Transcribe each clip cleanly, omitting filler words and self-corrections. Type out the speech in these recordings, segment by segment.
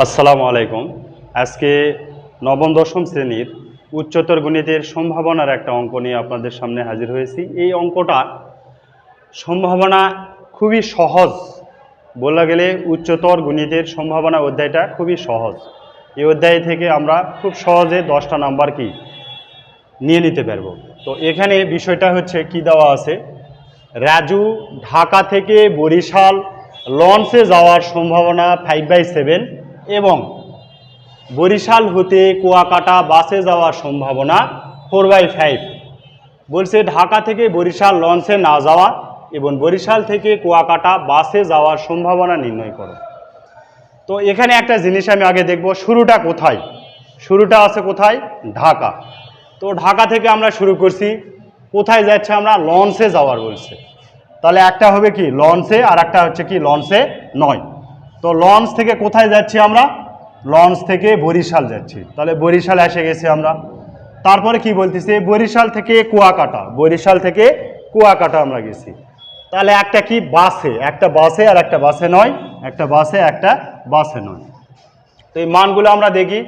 আসসালামু আলাইকুম। আজকে নবম দশম শ্রেণীর উচ্চতর গণিতের সম্ভাবনার একটা অঙ্ক নিয়ে আপনাদের সামনে হাজির হয়েছি। এই অঙ্কটা সম্ভাবনা খুবই সহজ, বলা গেলে উচ্চতর গণিতের সম্ভাবনা অধ্যায়টা খুবই সহজ। এই অধ্যায় থেকে আমরা খুব সহজে 10টা নাম্বার কি নিয়ে নিতে পারবো। তো এখানে বিষয়টা হচ্ছে কি দেওয়া আছে, রাজু ঢাকা থেকে বরিশাল লঞ্চে যাওয়ার সম্ভাবনা 5/7 এবং বরিশাল হতে কুয়াকাটা বাসে যাওয়ার সম্ভাবনা 4/5। বলছে ঢাকা থেকে বরিশাল লঞ্চে না যাওয়া এবং বরিশাল থেকে কুয়াকাটা বাসে যাওয়ার সম্ভাবনা নির্ণয় করো। তো এখানে একটা জিনিস আমি আগে দেখব, শুরুটা কোথায়। শুরুটা আছে কোথায়? ঢাকা। তো ঢাকা থেকে আমরা শুরু করছি, কোথায় যাচ্ছে আমরা? লঞ্চে যাওয়ার বলছে। তাহলে একটা হবে কি লঞ্চে, আর একটা হচ্ছে কি লঞ্চে নয়। তো লঞ্চ থেকে কোথায় যাচ্ছি আমরা? লঞ্চ থেকে বরিশাল যাচ্ছি। তাহলে বরিশাল এসে গেছি আমরা। তারপরে কি বলতেছে, বরিশাল থেকে কুয়াকাটা, বরিশাল থেকে কুয়াকাটা আমরা গেছি। তাহলে একটা কি বাসে, একটা বাসে আর একটা বাসে নয়, একটা বাসে একটা বাসে নয়। তো এই মানগুলো আমরা দেখি।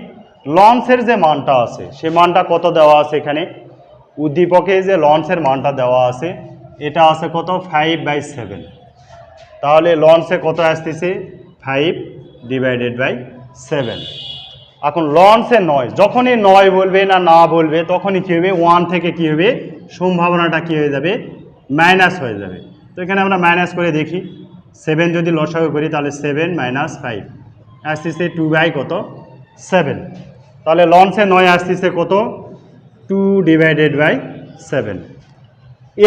লঞ্চের যে মানটা আছে সে মানটা কত দেওয়া আছে এখানে উদ্দীপকে, যে লঞ্চের মানটা দেওয়া আছে এটা আছে কত? 5/7। তাহলে লঞ্চে কত আসতেছে? 5/7। এখন লঞ্চে নয়, যখনই নয় বলবে না বলবে তখনই কী হবে? 1 থেকে কী হবে? সম্ভাবনাটা কী হয়ে যাবে? মাইনাস হয়ে যাবে। তো এখানে আমরা মাইনাস করে দেখি। 7 যদি লসাগু করি তাহলে 7 - 5 আসতেছে 2/7। তাহলে লঞ্চে নয় আসতেছে কত? 2/7।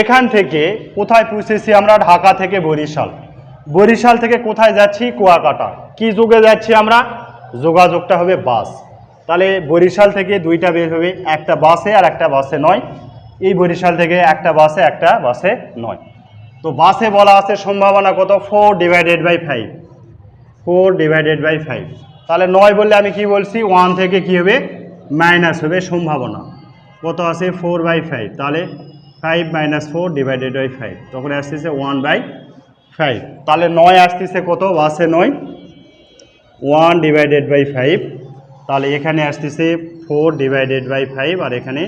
এখান থেকে কোথায় পৌঁছেছি আমরা? ঢাকা থেকে বরিশাল। বরিশাল থেকে কোথায় যাচ্ছি? কুয়াকাটা। কি যোগে যাচ্ছি আমরা? যোগাযোগটা হবে বাস। তাহলে বরিশাল থেকে দুইটা বের হবে, একটা বাসে আর একটা বাসে নয়। এই বরিশাল থেকে একটা বাসে একটা বাসে নয়। তো বাসে বলা আছে সম্ভাবনা কত? 4/5। 4/5। তাহলে নয় বললে আমি কি বলছি? 1 থেকে কি হবে? মাইনাস হবে সম্ভাবনা। কত আছে? 4/5। তাহলে 5 - 4/5, তখন আসতেছে 1/5। তাহলে 9 আসতেছে কত? বাসে 9 1/5। তাহলে এখানে আসতেছে 4/5 আর এখানে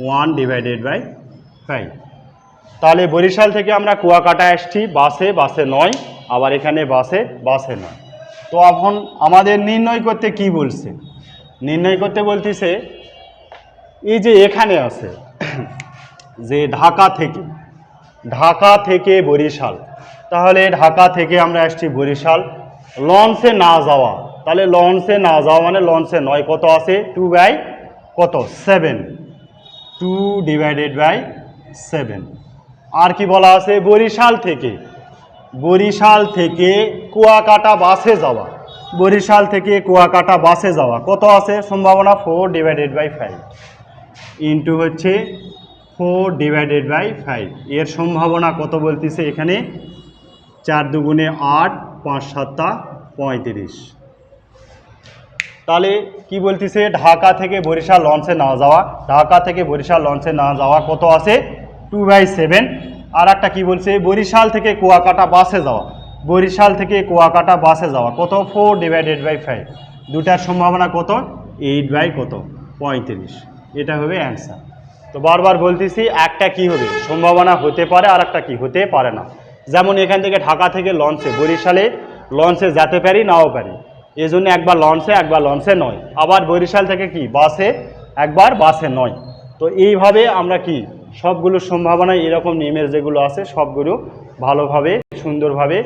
1/5। তাহলে বরিশাল থেকে আমরা কুয়াকাটা আসছি বাসে, বাসে 9, আবার এখানে বাসে, বাসে 9। তো এখন আমাদের নির্ণয় করতে কি বলছে? নির্ণয় করতে বলতেছে এই যে এখানে আছে যে ঢাকা থেকে বরিশাল। তাহলে ঢাকা থেকে আমরা আসছি বরিশাল, লঞ্চে না যাওয়া। তাহলে লঞ্চে না যাওয়া মানে লঞ্চে নয়, কত আছে? 2/7। 2/7। আর কি বলা আছে? বরিশাল থেকে কুয়াকাটা বাসে যাওয়া। বরিশাল থেকে কুয়াকাটা বাসে যাওয়া কত আছে সম্ভাবনা? 4/5 ইন্টু হচ্ছে 4/5। এর সম্ভাবনা কত বলতেছে এখানে? 4 দুগুণে 8, 5 7 35। তাহলে কি বলতেছে? ঢাকা থেকে বরিশাল লঞ্চে না যাওয়া, ঢাকা থেকে বরিশাল লঞ্চে না যাওয়া কত আছে? 2/7। আর একটা কি বলছে? বরিশাল থেকে কুয়াকাটা বাসে যাওয়া, বরিশাল থেকে কুয়াকাটা বাসে যাওয়া কত? 4/5। দুটার সম্ভাবনা কত? 8/35। এটা হবে অ্যান্সার। তো বারবার বলতেছি একটা কি হবে? সম্ভাবনা হতে পারে আর একটা কি হতে পারে না। যেমন এখান থেকে ঢাকা থেকে লঞ্চে বরিশালে লঞ্চে যেতে পারি নাও পারি, এই জন্য একবার লঞ্চে নয়। আবার বরিশাল থেকে কি বাসে, একবার বাসে নয়। তো এইভাবে আমরা কি সবগুলো সম্ভাবনা এরকম নিয়মের যেগুলো আছে সবগুলো ভালোভাবে সুন্দরভাবে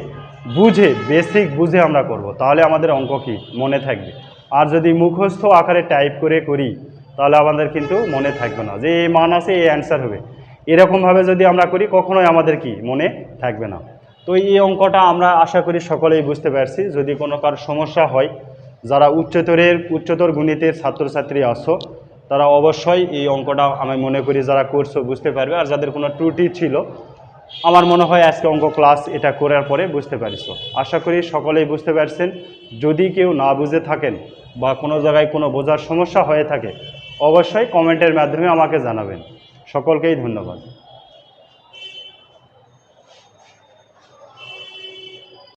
বুঝে, বেসিক বুঝে আমরা করব, তাহলে আমাদের অঙ্ক কি মনে থাকবে। আর যদি মুখস্থ আকারে টাইপ করে করি তাহলে আমাদের কিন্তু মনে থাকবে না যে এই মান আছে এই অ্যান্সার হবে। এরকমভাবে যদি আমরা করি কখনোই আমাদের কি মনে থাকবে না। তো এই অঙ্কটা আমরা আশা করি সকলেই বুঝতে পারছি। যদি কোনো কারো সমস্যা হয়, যারা উচ্চতর গণিতের ছাত্রছাত্রী আছো তারা অবশ্যই এই অঙ্কটা আমি মনে করি যারা করছো বুঝতে পারবে। আর যাদের কোনো ত্রুটি ছিল আমার মনে হয় আজকে অঙ্ক ক্লাস এটা করার পরে বুঝতে পারছো। আশা করি সকলেই বুঝতে পারছেন। যদি কেউ না বুঝে থাকেন বা কোনো জায়গায় কোনো বোঝার সমস্যা হয়ে থাকে অবশ্যই কমেন্টের মাধ্যমে আমাকে জানাবেন। সকলকেই ধন্যবাদ।